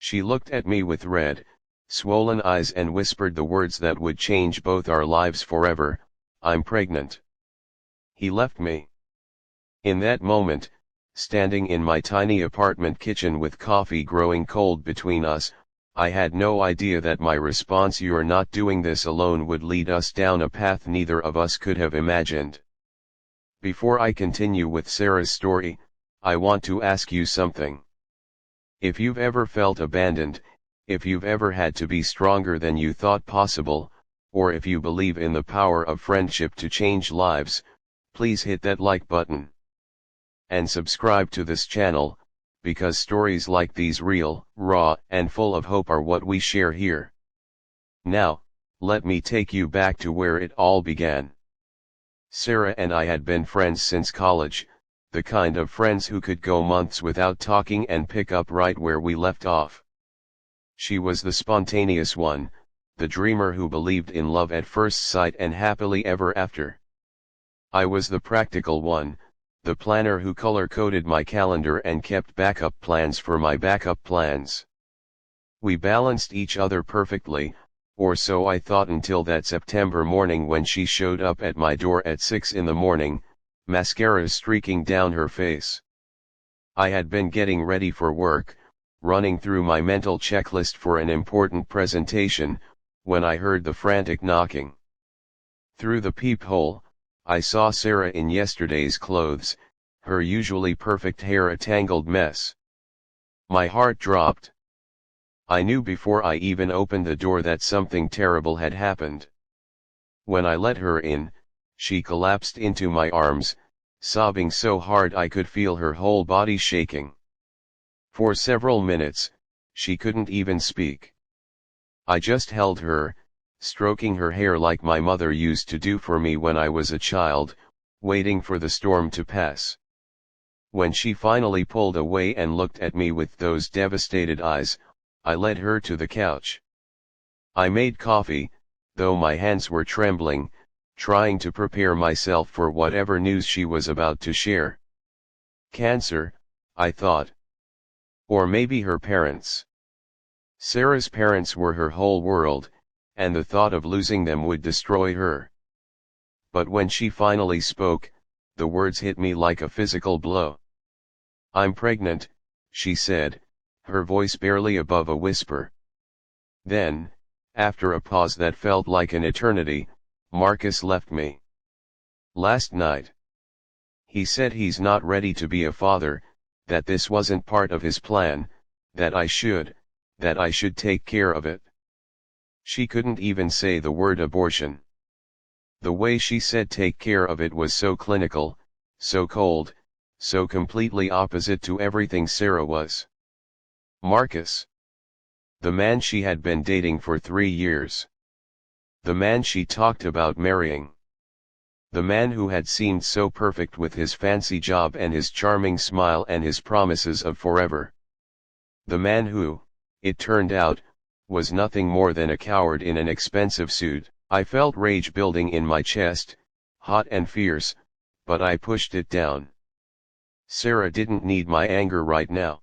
She looked at me with red, swollen eyes and whispered the words that would change both our lives forever: "I'm pregnant." He left me. In that moment, standing in my tiny apartment kitchen with coffee growing cold between us, I had no idea that my response, "You're not doing this alone," would lead us down a path neither of us could have imagined. Before I continue with Sarah's story, I want to ask you something. If you've ever felt abandoned, if you've ever had to be stronger than you thought possible, or if you believe in the power of friendship to change lives, please hit that like button. And subscribe to this channel, because stories like these, real, raw, and full of hope, are what we share here. Now, let me take you back to where it all began. Sarah and I had been friends since college, the kind of friends who could go months without talking and pick up right where we left off. She was the spontaneous one, the dreamer who believed in love at first sight and happily ever after. I was the practical one, the planner who color-coded my calendar and kept backup plans for my backup plans. We balanced each other perfectly, or so I thought, until that September morning when she showed up at my door at 6 in the morning, mascara streaking down her face. I had been getting ready for work, running through my mental checklist for an important presentation, when I heard the frantic knocking. Through the peephole, I saw Sarah in yesterday's clothes, her usually perfect hair a tangled mess. My heart dropped. I knew before I even opened the door that something terrible had happened. When I let her in, she collapsed into my arms, sobbing so hard I could feel her whole body shaking. For several minutes, she couldn't even speak. I just held her, stroking her hair like my mother used to do for me when I was a child, waiting for the storm to pass. When she finally pulled away and looked at me with those devastated eyes, I led her to the couch. I made coffee, though my hands were trembling, trying to prepare myself for whatever news she was about to share. Cancer, I thought. Or maybe her parents. Sarah's parents were her whole world, and the thought of losing them would destroy her. But when she finally spoke, the words hit me like a physical blow. "I'm pregnant," she said, her voice barely above a whisper. Then, after a pause that felt like an eternity, Marcus left me. Last night. He said he's not ready to be a father, that this wasn't part of his plan, that I should take care of it. She couldn't even say the word abortion. The way she said take care of it was so clinical, so cold, so completely opposite to everything Sarah was. Marcus. The man she had been dating for 3 years. The man she talked about marrying. The man who had seemed so perfect with his fancy job and his charming smile and his promises of forever. The man who, it turned out, was nothing more than a coward in an expensive suit. I felt rage building in my chest, hot and fierce, but I pushed it down. Sarah didn't need my anger right now.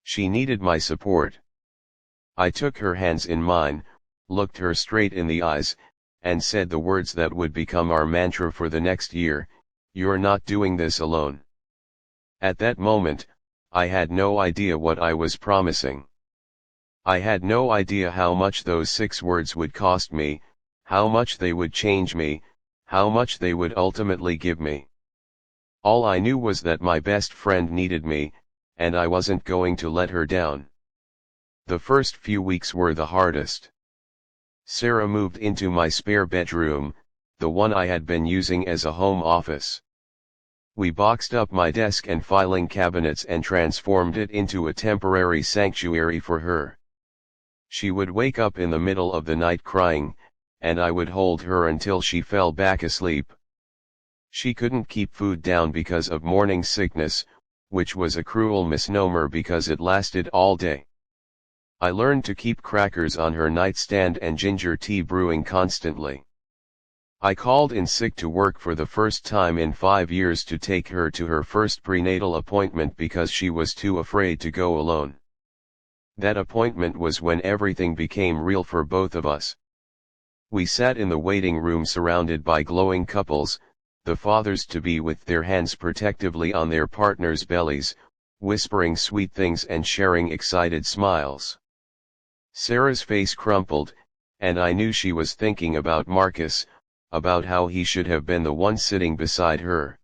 She needed my support. I took her hands in mine, looked her straight in the eyes, and said the words that would become our mantra for the next year: "You're not doing this alone." At that moment, I had no idea what I was promising. I had no idea how much those 6 words would cost me, how much they would change me, how much they would ultimately give me. All I knew was that my best friend needed me, and I wasn't going to let her down. The first few weeks were the hardest. Sarah moved into my spare bedroom, the one I had been using as a home office. We boxed up my desk and filing cabinets and transformed it into a temporary sanctuary for her. She would wake up in the middle of the night crying, and I would hold her until she fell back asleep. She couldn't keep food down because of morning sickness, which was a cruel misnomer because it lasted all day. I learned to keep crackers on her nightstand and ginger tea brewing constantly. I called in sick to work for the first time in 5 years to take her to her first prenatal appointment because she was too afraid to go alone. That appointment was when everything became real for both of us. We sat in the waiting room surrounded by glowing couples, the fathers-to-be with their hands protectively on their partners' bellies, whispering sweet things and sharing excited smiles. Sarah's face crumpled, and I knew she was thinking about Marcus, about how he should have been the one sitting beside her.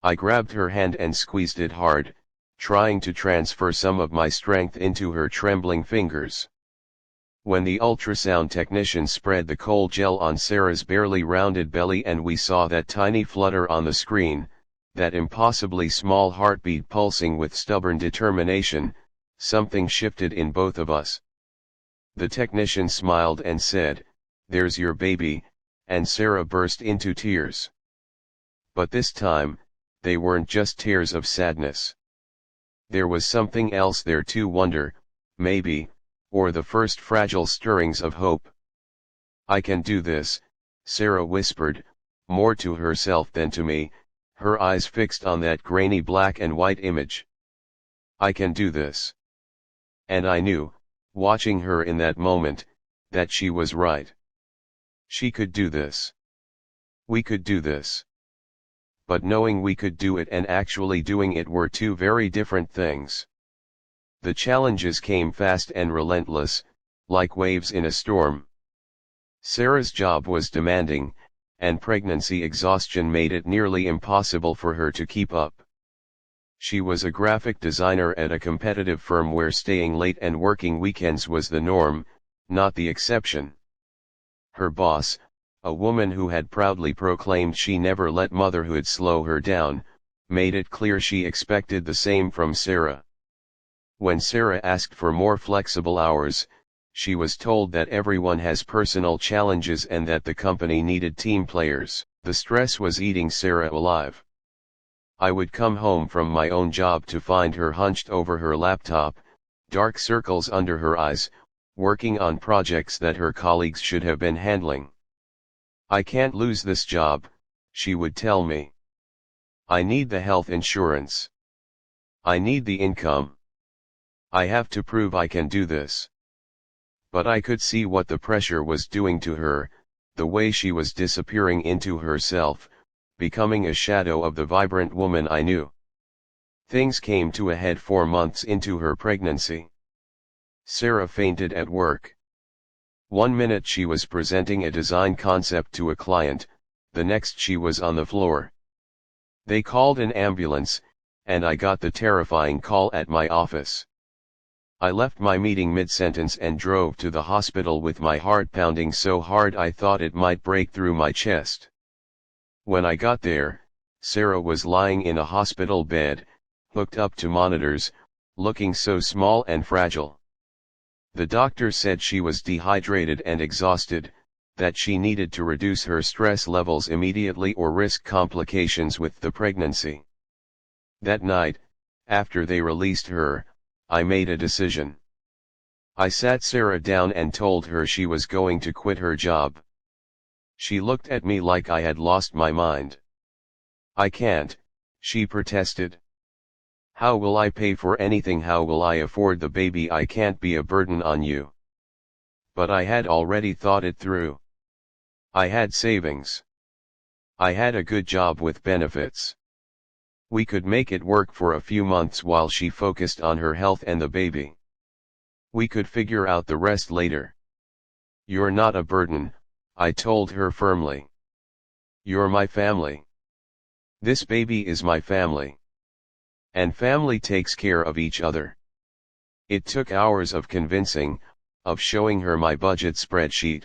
I grabbed her hand and squeezed it hard, trying to transfer some of my strength into her trembling fingers. When the ultrasound technician spread the cold gel on Sarah's barely rounded belly and we saw that tiny flutter on the screen, that impossibly small heartbeat pulsing with stubborn determination, something shifted in both of us. The technician smiled and said, "There's your baby," and Sarah burst into tears. But this time, they weren't just tears of sadness. There was something else there too, wonder, maybe, or the first fragile stirrings of hope. "I can do this," Sarah whispered, more to herself than to me, her eyes fixed on that grainy black and white image. "I can do this." And I knew, watching her in that moment, that she was right. She could do this. We could do this. But knowing we could do it and actually doing it were two very different things. The challenges came fast and relentless, like waves in a storm. Sarah's job was demanding, and pregnancy exhaustion made it nearly impossible for her to keep up. She was a graphic designer at a competitive firm where staying late and working weekends was the norm, not the exception. Her boss, a woman who had proudly proclaimed she never let motherhood slow her down, made it clear she expected the same from Sarah. When Sarah asked for more flexible hours, she was told that everyone has personal challenges and that the company needed team players. The stress was eating Sarah alive. I would come home from my own job to find her hunched over her laptop, dark circles under her eyes, working on projects that her colleagues should have been handling. "I can't lose this job," she would tell me. "I need the health insurance. I need the income. I have to prove I can do this." But I could see what the pressure was doing to her, the way she was disappearing into herself, becoming a shadow of the vibrant woman I knew. Things came to a head 4 months into her pregnancy. Sarah fainted at work. One minute she was presenting a design concept to a client, the next she was on the floor. They called an ambulance, and I got the terrifying call at my office. I left my meeting mid-sentence and drove to the hospital with my heart pounding so hard I thought it might break through my chest. When I got there, Sarah was lying in a hospital bed, hooked up to monitors, looking so small and fragile. The doctor said she was dehydrated and exhausted, that she needed to reduce her stress levels immediately or risk complications with the pregnancy. That night, after they released her, I made a decision. I sat Sarah down and told her she was going to quit her job. She looked at me like I had lost my mind. "I can't," she protested. "How will I pay for anything? How will I afford the baby? I can't be a burden on you." But I had already thought it through. I had savings. I had a good job with benefits. We could make it work for a few months while she focused on her health and the baby. We could figure out the rest later. "You're not a burden," I told her firmly. "You're my family. This baby is my family. And family takes care of each other." It took hours of convincing, of showing her my budget spreadsheet,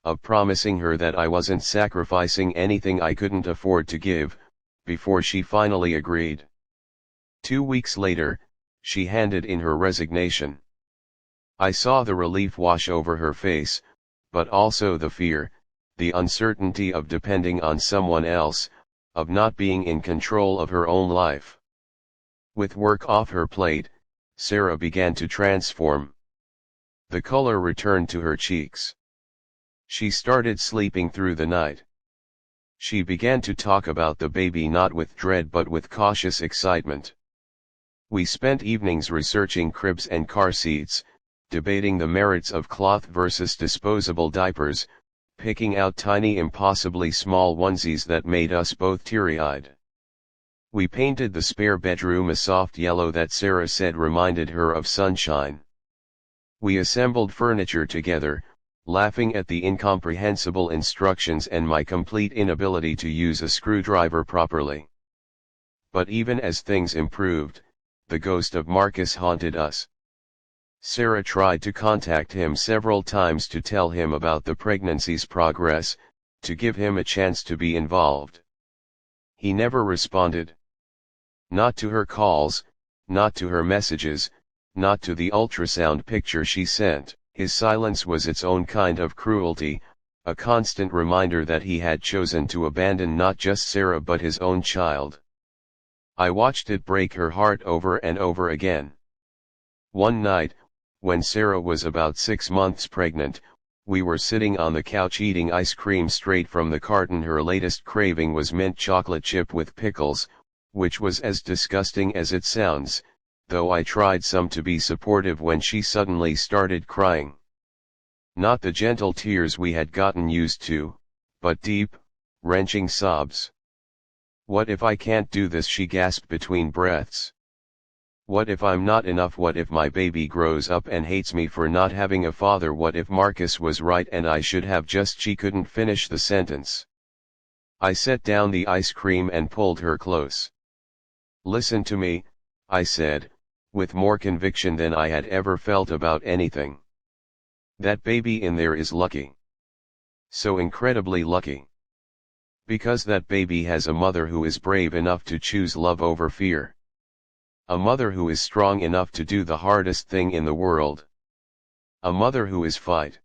of promising her that I wasn't sacrificing anything I couldn't afford to give, before she finally agreed. 2 weeks later, she handed in her resignation. I saw the relief wash over her face, but also the fear, the uncertainty of depending on someone else, of not being in control of her own life. With work off her plate, Sarah began to transform. The color returned to her cheeks. She started sleeping through the night. She began to talk about the baby not with dread but with cautious excitement. We spent evenings researching cribs and car seats, debating the merits of cloth versus disposable diapers, picking out tiny impossibly small onesies that made us both teary-eyed. We painted the spare bedroom a soft yellow that Sarah said reminded her of sunshine. We assembled furniture together, laughing at the incomprehensible instructions and my complete inability to use a screwdriver properly. But even as things improved, the ghost of Marcus haunted us. Sarah tried to contact him several times to tell him about the pregnancy's progress, to give him a chance to be involved. He never responded. Not to her calls, not to her messages, not to the ultrasound picture she sent. His silence was its own kind of cruelty, a constant reminder that he had chosen to abandon not just Sarah but his own child. I watched it break her heart over and over again. One night, when Sarah was about 6 months pregnant, we were sitting on the couch eating ice cream straight from the carton. Her latest craving was mint chocolate chip with pickles, which was as disgusting as it sounds, though I tried some to be supportive when she suddenly started crying. Not the gentle tears we had gotten used to, but deep, wrenching sobs. "What if I can't do this?" she gasped between breaths. "What if I'm not enough? What if my baby grows up and hates me for not having a father? What if Marcus was right and I should have just..." She couldn't finish the sentence. I set down the ice cream and pulled her close. "Listen to me," I said, with more conviction than I had ever felt about anything. "That baby in there is lucky. So incredibly lucky. Because that baby has a mother who is brave enough to choose love over fear. A mother who is strong enough to do the hardest thing in the world. A mother who is fight.